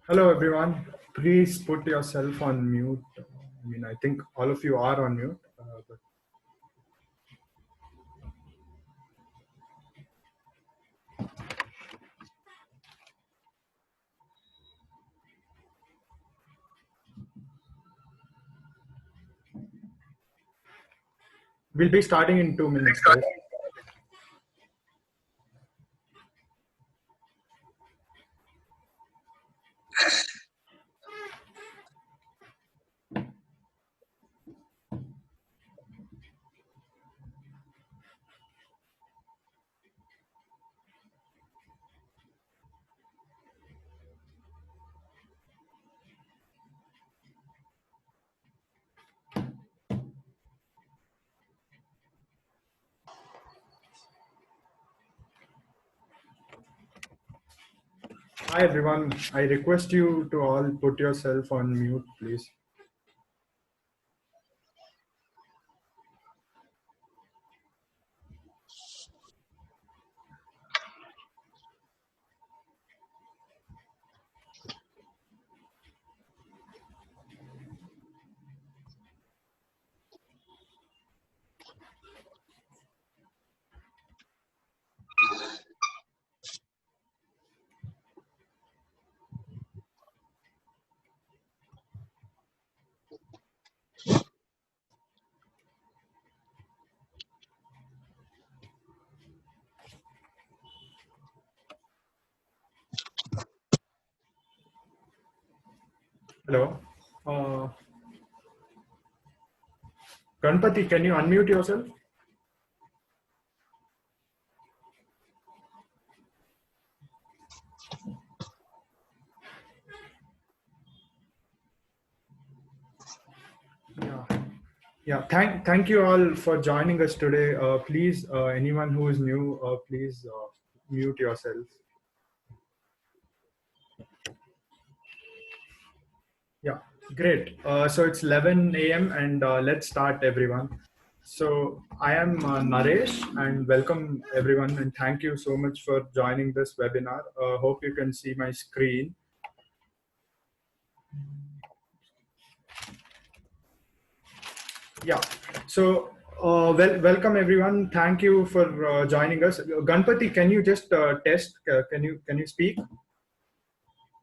Hello, everyone. Please put yourself on mute. I think all of you are on mute. But we'll be starting in 2 minutes, guys. Hi, everyone. I request you to all put yourself on mute, please. Hello. Uh, Ganpati, can you unmute yourself? Yeah. Yeah. Thank you all for joining us today. Please, anyone who is new, please mute yourself. Yeah, great. So it's 11 a.m. and let's start, everyone. So I am Naresh and welcome everyone and thank you so much for joining this webinar. Hope you can see my screen. Yeah. So welcome everyone. Thank you for joining us. Ganpati, can you just test? Can you speak?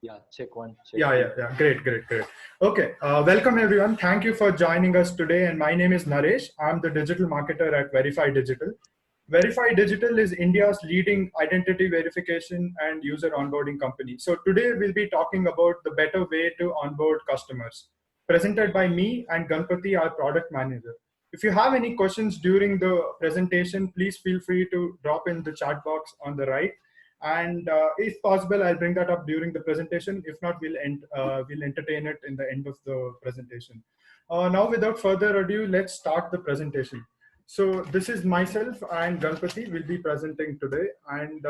Yeah, check one. Check Yeah. Great. Okay. Welcome everyone. Thank you for joining us today. And my name is Naresh. I'm the digital marketer at Verify Digital. Verify Digital is India's leading identity verification and user onboarding company. So today we'll be talking about the better way to onboard customers, presented by me and Ganpati, our product manager. If you have any questions during the presentation, please feel free to drop in the chat box on the right. And if possible, I'll bring that up during the presentation. If not, we'll entertain it in the end of the presentation. Now, without further ado, let's start the presentation. So this is myself and Ganpati will be presenting today. And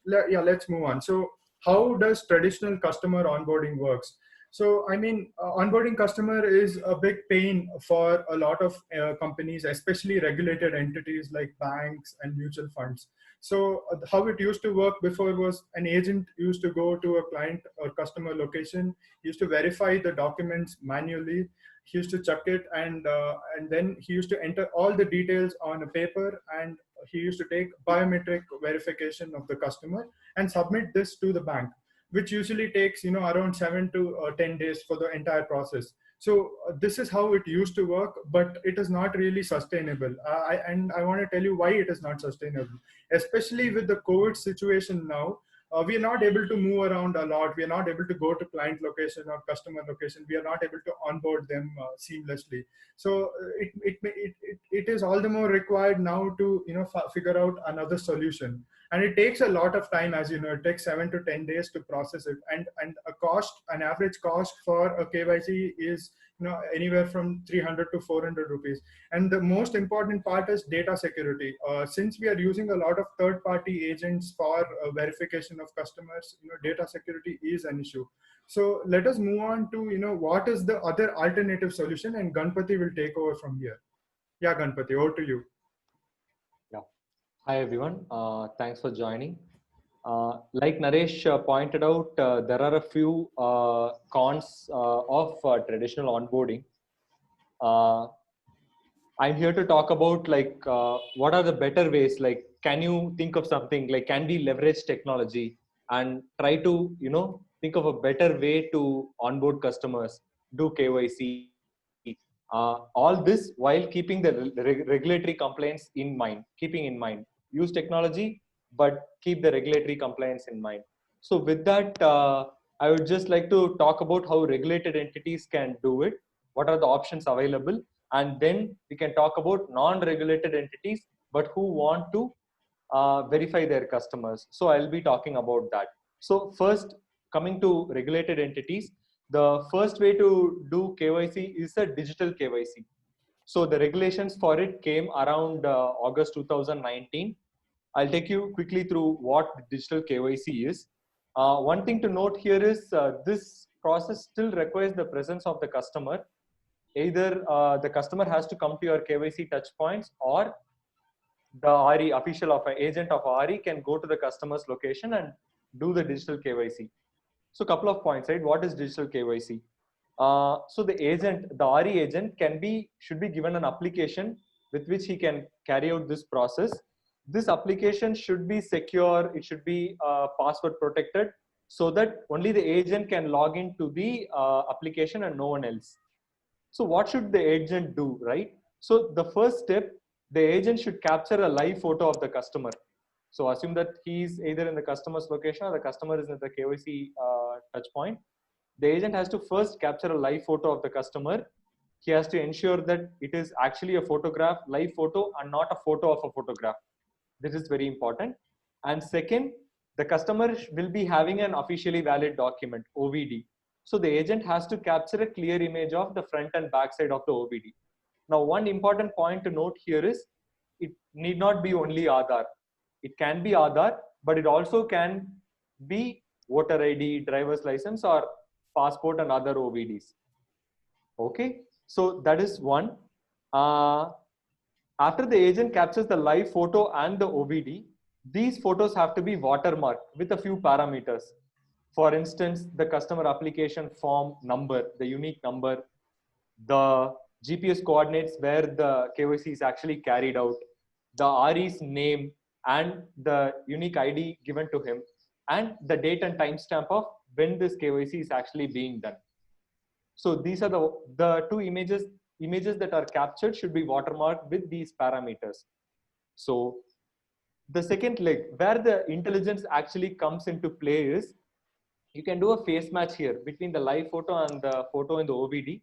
let's move on. So how does traditional customer onboarding works? So, onboarding customer is a big pain for a lot of companies, especially regulated entities like banks and mutual funds. So how it used to work before was an agent used to go to a client or customer location, used to verify the documents manually. He used to check it, and then he used to enter all the details on a paper, and he used to take biometric verification of the customer and submit this to the bank, which usually takes around 7 to 10 days for the entire process. So this is how it used to work, but it is not really sustainable. And I want to tell you why it is not sustainable, especially with the COVID situation now. We are not able to move around a lot. We are not able to go to client location or customer location. We are not able to onboard them seamlessly. So it is all the more required now to figure out another solution. And it takes a lot of time, as you know. It takes 7 to 10 days to process it, and an average cost for a KYC is anywhere from 300 to 400 rupees. And the most important part is data security. Since we are using a lot of third-party agents for verification of customers, data security is an issue. So let us move on to what is the other alternative solution, and Ganpati will take over from here. Yeah, Ganpati, over to you. Yeah. Hi everyone. Thanks for joining. Like Naresh pointed out, there are a few cons of traditional onboarding. I'm here to talk about like what are the better ways. Like, can you think of something like can we leverage technology and try to think of a better way to onboard customers, do KYC, all this while keeping the regulatory compliance in mind. Keeping in mind, use technology, but keep the regulatory compliance in mind. So with that, I would just like to talk about how regulated entities can do it. What are the options available? And then we can talk about non-regulated entities, but who want to verify their customers. So I'll be talking about that. So first, coming to regulated entities, the first way to do KYC is a digital KYC. So the regulations for it came around August 2019. I'll take you quickly through what digital KYC is. One thing to note here is this process still requires the presence of the customer. Either the customer has to come to your KYC touch points, or the RE official of an agent of RE can go to the customer's location and do the digital KYC. So a couple of points, right? What is digital KYC? So the agent, the RE agent should be given an application with which he can carry out this process. This application should be secure. It should be password protected so that only the agent can log into the application and no one else. So what should the agent do, right? So the first step, the agent should capture a live photo of the customer. So assume that he's either in the customer's location or the customer is at the KYC touch point. The agent has to first capture a live photo of the customer. He has to ensure that it is actually a photograph, live photo, and not a photo of a photograph. This is very important. And second, the customer will be having an officially valid document, OVD. So the agent has to capture a clear image of the front and back side of the OVD. Now, one important point to note here is it need not be only Aadhaar. It can be Aadhaar, but it also can be voter ID, driver's license, or passport and other OVDs. Okay, so that is one. After the agent captures the live photo and the OVD, these photos have to be watermarked with a few parameters. For instance, the customer application form number, the unique number, the GPS coordinates where the KYC is actually carried out, the RE's name and the unique ID given to him, and the date and timestamp of when this KYC is actually being done. So these are the two images that are captured should be watermarked with these parameters. So the second leg where the intelligence actually comes into play is you can do a face match here between the live photo and the photo in the OVD,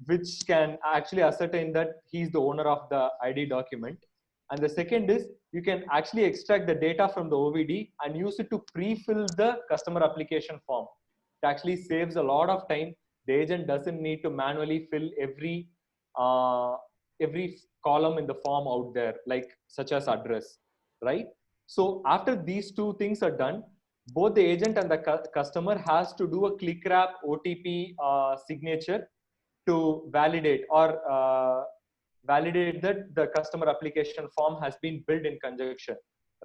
which can actually ascertain that he's the owner of the ID document. And the second is you can actually extract the data from the OVD and use it to pre-fill the customer application form. It actually saves a lot of time. The agent doesn't need to manually fill every column in the form out there, like such as address, right? So after these two things are done, both the agent and the customer has to do a click wrap OTP signature to validate that the customer application form has been built in conjunction,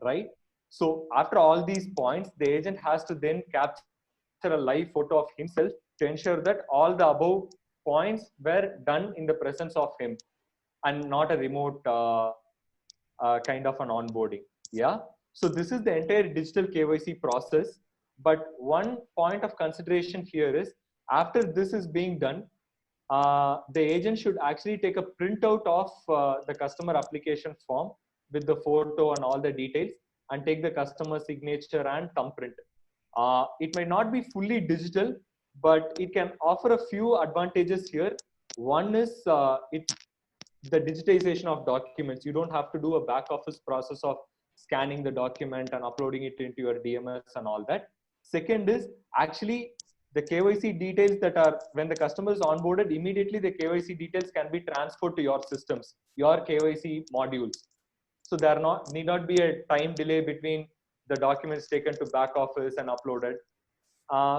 right? So after all these points, the agent has to then capture a live photo of himself to ensure that all the above points were done in the presence of him and not a remote kind of an onboarding. Yeah. So this is the entire digital KYC process. But one point of consideration here is after this is being done, the agent should actually take a printout of the customer application form with the photo and all the details and take the customer signature and thumbprint. It may not be fully digital, but it can offer a few advantages here. One is the digitization of documents. You don't have to do a back office process of scanning the document and uploading it into your DMS and all that. Second is actually the KYC details that are, when the customer is onboarded, immediately the KYC details can be transferred to your systems, your KYC modules. So there need not be a time delay between the documents taken to back office and uploaded.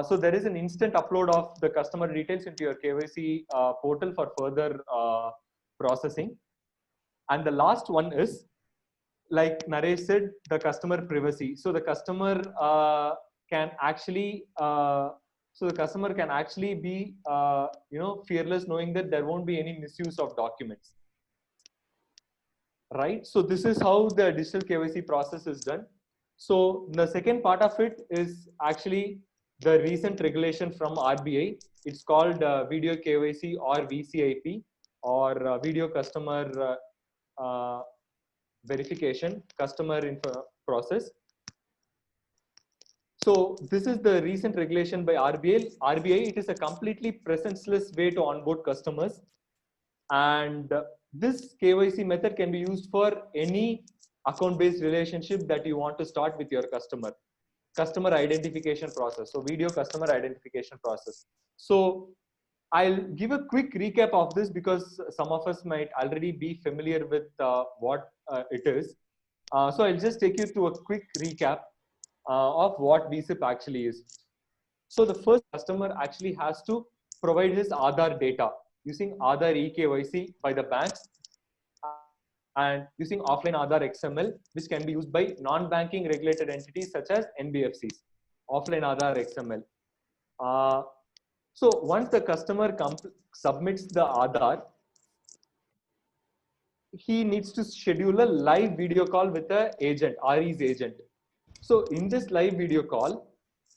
So there is an instant upload of the customer details into your KYC portal for further processing. And the last one is like Naresh said, the customer privacy. So the customer can actually be fearless, knowing that there won't be any misuse of documents, right? So this is how the digital KYC process is done. So the second part of it is actually the recent regulation from RBI. It's called video KYC or VCIP, or video customer uh, verification customer info process. So this is the recent regulation by RBI. It is a completely presenceless way to onboard customers, and this KYC method can be used for any account-based relationship that you want to start with your customer identification process. So video customer identification process. So I'll give a quick recap of this because some of us might already be familiar with what it is. So I'll just take you to a quick recap of what VSIP actually is. So the first customer actually has to provide his Aadhaar data using Aadhaar eKYC by the banks and using offline Aadhaar XML, which can be used by non-banking regulated entities such as NBFCs. Offline Aadhaar XML. So once the customer submits the Aadhaar, he needs to schedule a live video call with the agent, RE's agent. So in this live video call,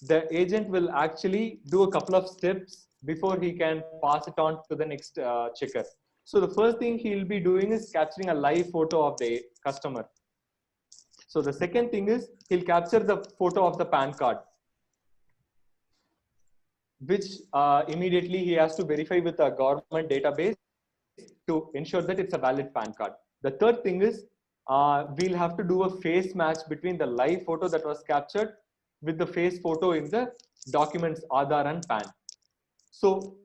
the agent will actually do a couple of steps before he can pass it on to the next checker. So the first thing he'll be doing is capturing a live photo of the customer. So the second thing is he'll capture the photo of the PAN card, which immediately he has to verify with a government database to ensure that it's a valid PAN card. The third thing is we'll have to do a face match between the live photo that was captured with the face photo in the documents Aadhaar and PAN. So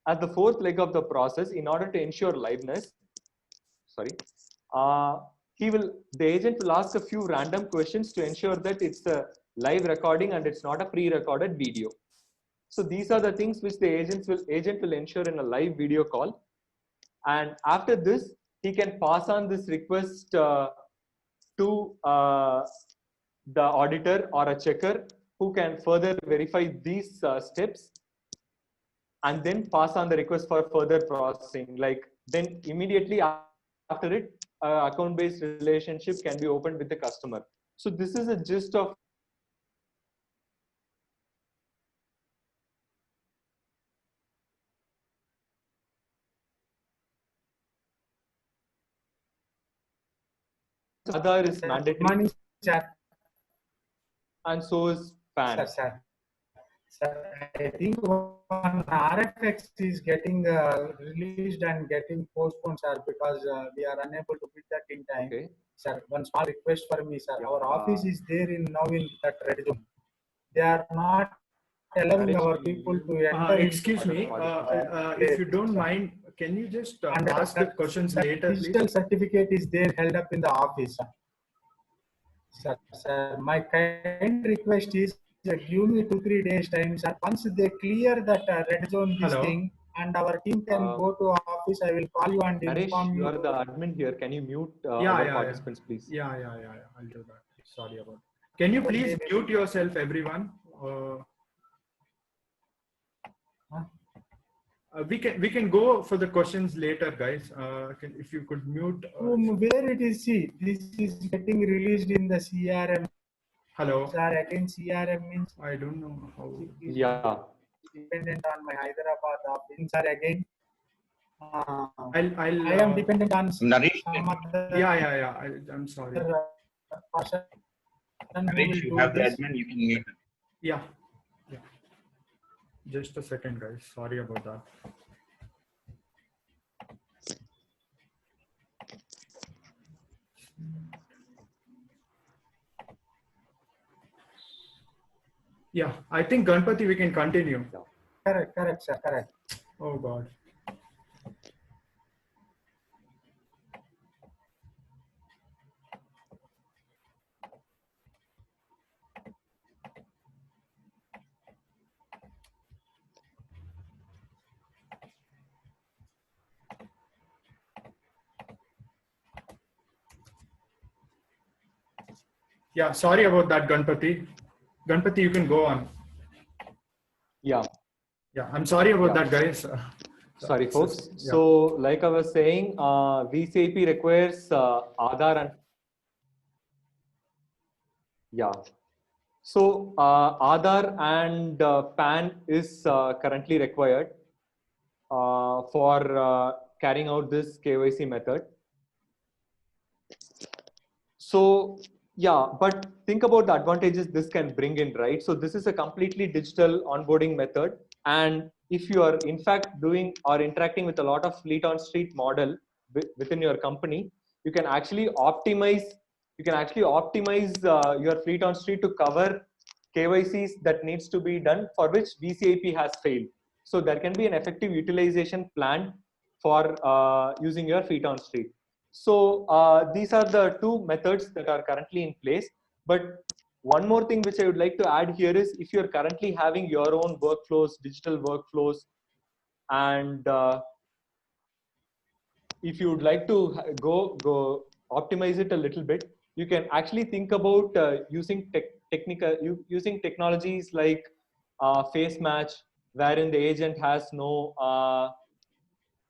as the fourth leg of the process, in order to ensure liveness, the agent will ask a few random questions to ensure that it's a live recording and it's not a pre-recorded video. So these are the things which the agent will ensure in a live video call. And after this, he can pass on this request to the auditor or a checker who can further verify these steps and then pass on the request for further processing. Like then immediately after it, account-based relationship can be opened with the customer. So this is a gist of Aadhaar is mandatory. Money, sir. And so is PAN. Sir, I think one RFX is getting released and getting postponed, sir, because we are unable to beat that in time. Okay. Sir, one small request for me, sir. Yeah. Our office is there now in that red zone. They are not allowing our people to enter. Excuse me, if you don't mind, can you just ask the questions later, digital please? certificate is there held up in the office, sir. Sir, my kind request is give me 2-3 days time, sir. Once they clear that red zone this Hello? thing and our team can go to office, I will call you and Naresh, inform you you. are the admin here. Can you mute Yeah, other yeah, participants, please? Yeah, I'll do that. Sorry about that. Can you please mute yourself, everyone? We can go for the questions later, guys. If you could mute. Where it is, see, this is getting released in the CRM. Hello. Sir, again CRM means I don't know how. Yeah. dependent on my Hyderabad office. Sir, again. I'll. I am dependent on Naresh, some other. Yeah. I'm sorry. Person Naresh, you have the admin, you can mute him. Yeah. Just a second, guys. Sorry about that. Yeah, I think Ganpati, we can continue. Correct, sir, correct. Oh God. Yeah, sorry about that, Ganpati. Ganpati, you can go on. Yeah. Yeah, I'm sorry about Yeah. that, guys. Sorry, It's folks. just, yeah. So, like I was saying, VCIP requires Aadhaar and yeah. So, Aadhaar and PAN is currently required for carrying out this KYC method. So, yeah, but think about the advantages this can bring in, right? So, this is a completely digital onboarding method. And if you are in fact doing or interacting with a lot of fleet on street model within your company, you can actually optimize your fleet on street to cover KYCs that needs to be done for which VCIP has failed. So there can be an effective utilization plan for using your fleet on street. So these are the two methods that are currently in place. But one more thing which I would like to add here is if you're currently having your own workflows, digital workflows, and if you would like to go optimize it a little bit, you can actually think about using technologies like face match, wherein the agent has no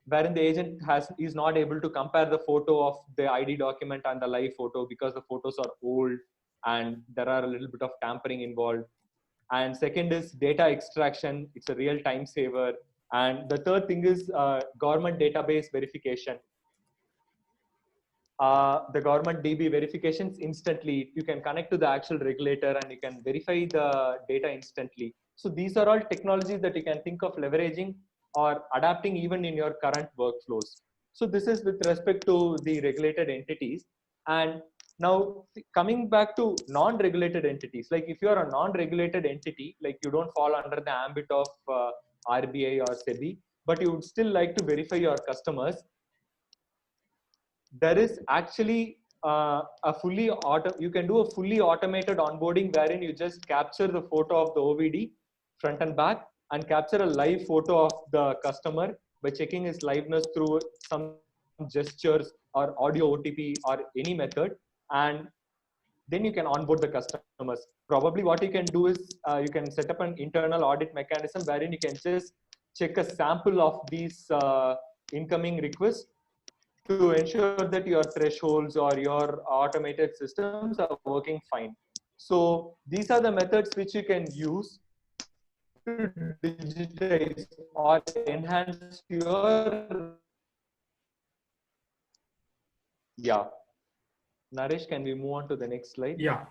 wherein the agent is not able to compare the photo of the ID document and the live photo because the photos are old and there are a little bit of tampering involved. And second is data extraction. It's a real time saver. And the third thing is government database verification. The government DB verifications instantly. You can connect to the actual regulator and you can verify the data instantly. So these are all technologies that you can think of leveraging or adapting even in your current workflows. So this is with respect to the regulated entities. And now coming back to non-regulated entities, like if you are a non-regulated entity, like you don't fall under the ambit of RBI or SEBI, but you would still like to verify your customers, there is actually you can do a fully automated onboarding wherein you just capture the photo of the OVD front and back and capture a live photo of the customer by checking his liveness through some gestures or audio OTP or any method, and then you can onboard the customers. Probably what you can do is you can set up an internal audit mechanism wherein you can just check a sample of these incoming requests to ensure that your thresholds or your automated systems are working fine. So these are the methods which you can use to digitize or enhance your, yeah. Naresh, can we move on to the next slide? Yeah.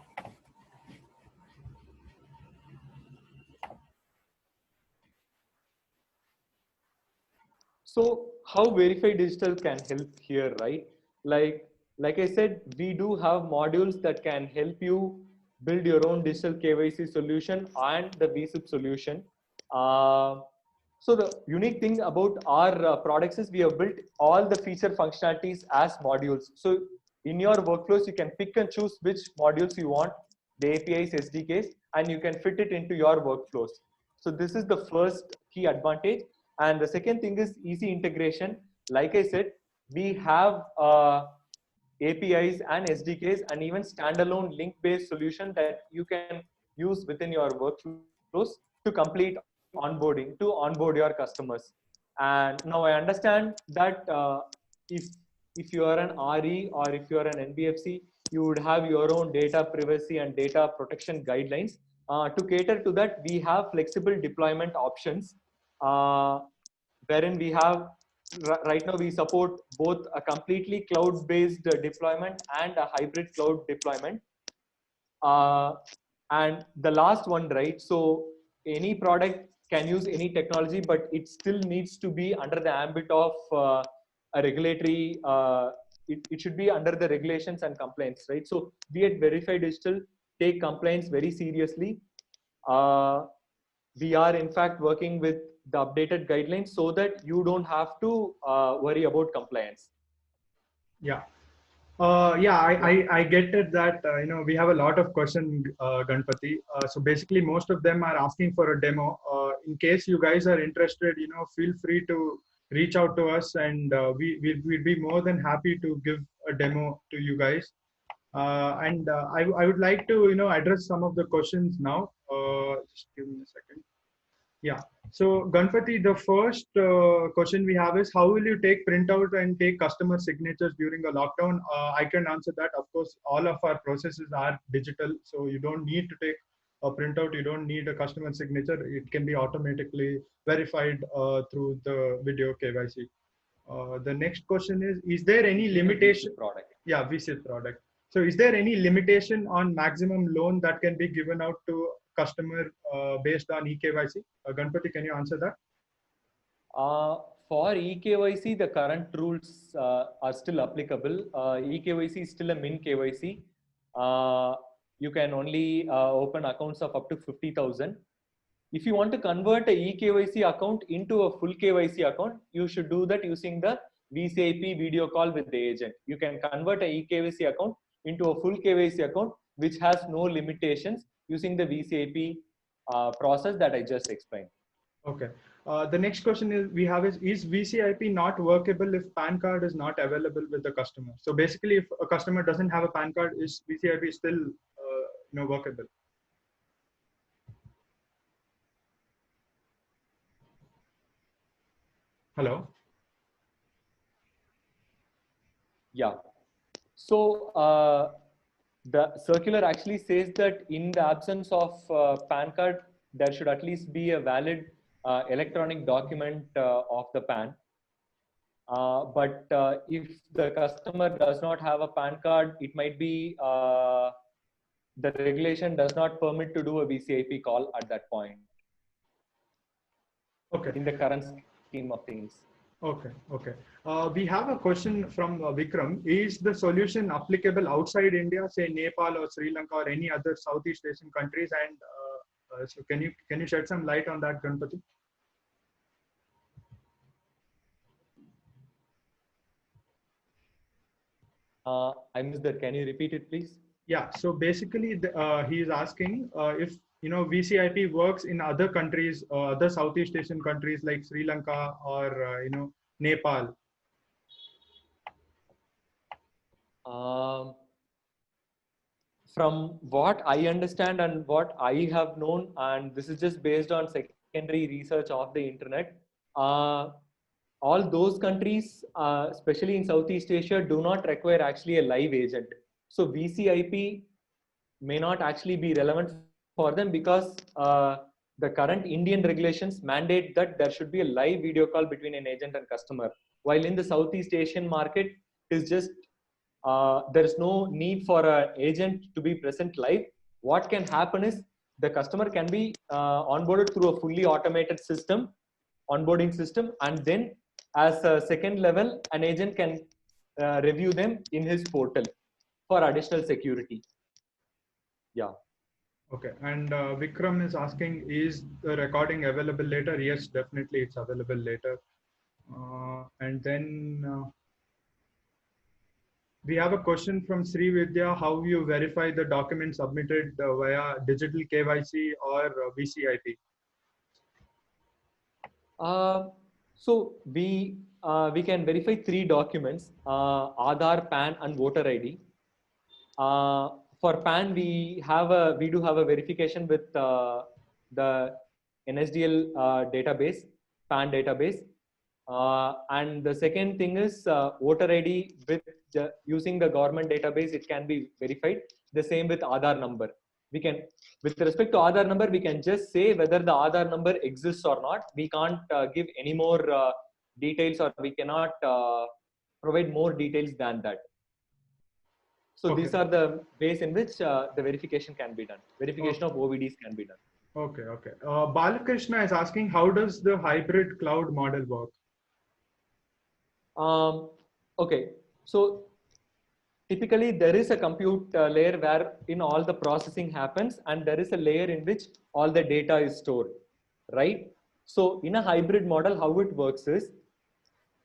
So how Verify Digital can help here, right? Like I said, we do have modules that can help you build your own digital KYC solution and the VSIP solution. So the unique thing about our products is we have built all the feature functionalities as modules. So in your workflows, you can pick and choose which modules you want, the APIs, SDKs, and you can fit it into your workflows. So this is the first key advantage. And the second thing is easy integration. Like I said, we have APIs and SDKs and even standalone link-based solution that you can use within your workflows to complete onboarding, to onboard your customers. And now I understand that if you are an RE or if you are an NBFC, you would have your own data privacy and data protection guidelines. To cater to that, we have flexible deployment options, wherein we have right now we support both a completely cloud-based deployment and a hybrid cloud deployment. And the last one, right? So any product can use any technology, but it still needs to be under the ambit of a regulatory. It should be under the regulations and compliance, right? So we at Verify Digital take compliance very seriously. We are in fact working with the updated guidelines so that you don't have to worry about compliance. Yeah. I get it that we have a lot of questions, Ganpati. So basically, most of them are asking for a demo. In case you guys are interested, feel free to reach out to us, and we'd be more than happy to give a demo to you guys. I would like to address some of the questions now. Just give me a second. Yeah. So Ganpati, the first question we have is, how will you take printout and take customer signatures during a lockdown? I can answer that. Of course, all of our processes are digital, so you don't need to take a printout. You don't need a customer signature. It can be automatically verified through the video KYC. The next question is there any limitation? Product. Yeah, VC product. So is there any limitation on maximum loan that can be given out to customer based on eKYC? Ganpati, can you answer that? For eKYC, the current rules are still applicable. eKYC is still a min KYC. You can only open accounts of up to 50,000. If you want to convert a eKYC account into a full KYC account, you should do that using the VCIP video call with the agent. You can convert a eKYC account into a full KYC account, which has no limitations, using the VCIP process that I just explained. Okay. The next question is VCIP not workable if PAN card is not available with the customer? So basically, if a customer doesn't have a PAN card, is VCIP still workable? Hello. Yeah. So the circular actually says that in the absence of PAN card, there should at least be a valid electronic document of the PAN. But if the customer does not have a PAN card, it might be the regulation does not permit to do a VCIP call at that point. Okay. In the current scheme of things. Okay. Okay. We have a question from Vikram. Is the solution applicable outside India, say Nepal or Sri Lanka or any other Southeast Asian countries? And so can you shed some light on that, Ganpati? I missed that. Can you repeat it, please? Yeah. So basically, he is asking if VCIP works in other countries, other Southeast Asian countries like Sri Lanka or Nepal. From what I understand and what I have known, and this is just based on secondary research of the internet, all those countries, especially in Southeast Asia, do not require actually a live agent. So VCIP may not actually be relevant for them because the current Indian regulations mandate that there should be a live video call between an agent and customer. While in the Southeast Asian market, it is just there is no need for an agent to be present live. What can happen is the customer can be onboarded through a fully automated system, onboarding system, and then as a second level, an agent can review them in his portal for additional security. Yeah. Okay. And Vikram is asking, is the recording available later? Yes, definitely it's available later. And then we have a question from Sri Vidya. How you verify the document submitted via digital KYC or VCIP? So we can verify 3 documents: Aadhaar, PAN, and voter ID. For PAN, we do have a verification with the NSDL database, PAN database. And the second thing is voter ID with using the government database, it can be verified. The same with Aadhaar number. We can, with respect to Aadhaar number, we can just say whether the Aadhaar number exists or not. We can't give any more details, or we cannot provide more details than that. So Okay. these are the ways in which the verification can be done. Verification of OVDs can be done. Okay. Okay. Balakrishna is asking, how does the hybrid cloud model work? Okay. So typically there is a compute layer where in all the processing happens, and there is a layer in which all the data is stored, right? So in a hybrid model, how it works is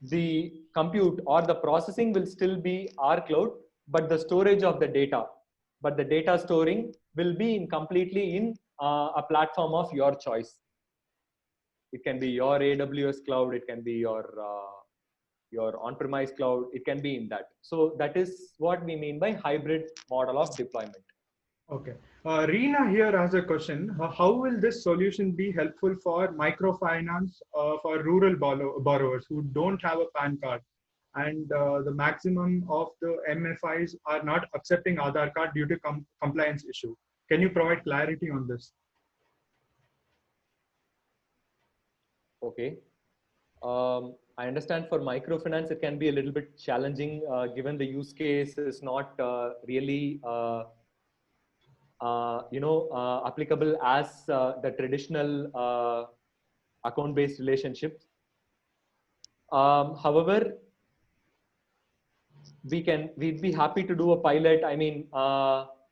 the compute or the processing will still be our cloud, but the storage of the data, but the data storing will be completely in a platform of your choice. It can be your AWS cloud, it can be your your on-premise cloud. It can be in that. So that is what we mean by hybrid model of deployment. Okay. Reena here has a question. How will this solution be helpful for microfinance for rural borrowers who don't have a PAN card? And the maximum of the MFIs are not accepting Aadhaar card due to compliance issue. Can you provide clarity on this? Okay. I understand for microfinance, it can be a little bit challenging given the use case is not really applicable as the traditional account-based relationships. However, we'd be happy to do a pilot. I mean,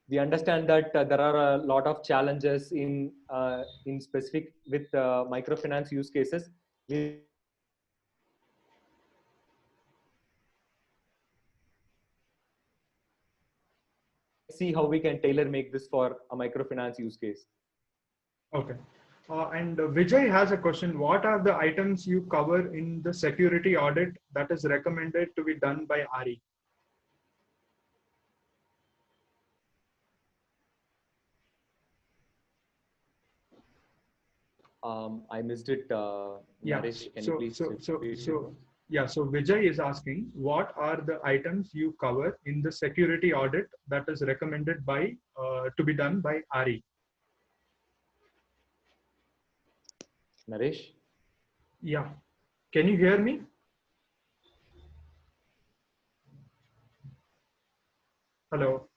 we understand that there are a lot of challenges in specific with microfinance use cases. We see how we can tailor make this for a microfinance use case. Okay. And Vijay has a question. What are the items you cover in the security audit that is recommended to be done by RE? I missed it. Naresh, can you please yeah, so Vijay is asking, what are the items you cover in the security audit that is recommended by to be done by RE? Naresh? Yeah. Can you hear me? Hello.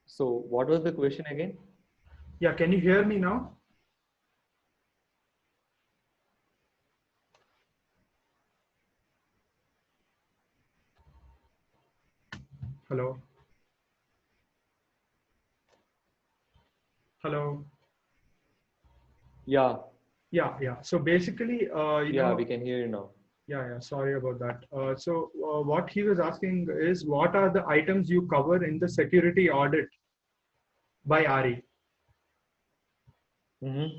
So what was the question again? Yeah, can you hear me now? Hello. Hello. Yeah. Yeah. So basically, we can hear you now. Yeah. Sorry about that. So what he was asking is, what are the items you cover in the security audit by RE? Mm-hmm.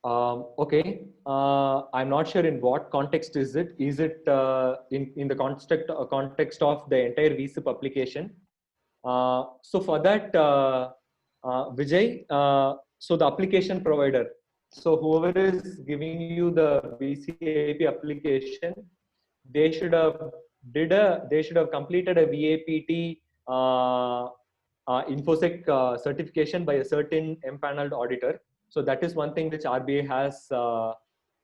Okay. I'm not sure in what context is it. Is it in the context of the entire VSIP application? So for that, Vijay, so the application provider, so whoever is giving you the VCAP application, they should have completed a VAPT InfoSec certification by a certain empaneled auditor. So that is one thing which RBI has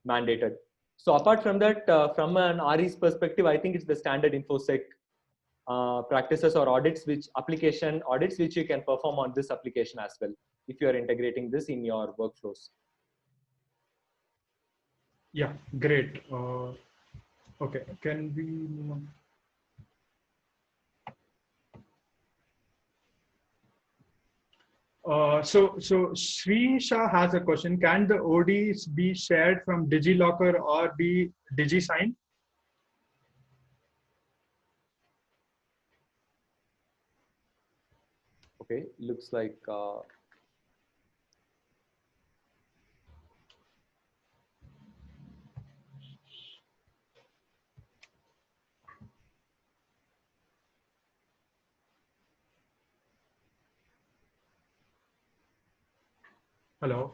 mandated. So apart from that, from an RE's perspective, I think it's the standard InfoSec practices or audits, application audits, which you can perform on this application as well, if you are integrating this in your workflows. Yeah, great. Okay, can we move on? So Sri Shah has a question. Can the ODs be shared from DigiLocker or be DigiSign? Okay, looks like Hello.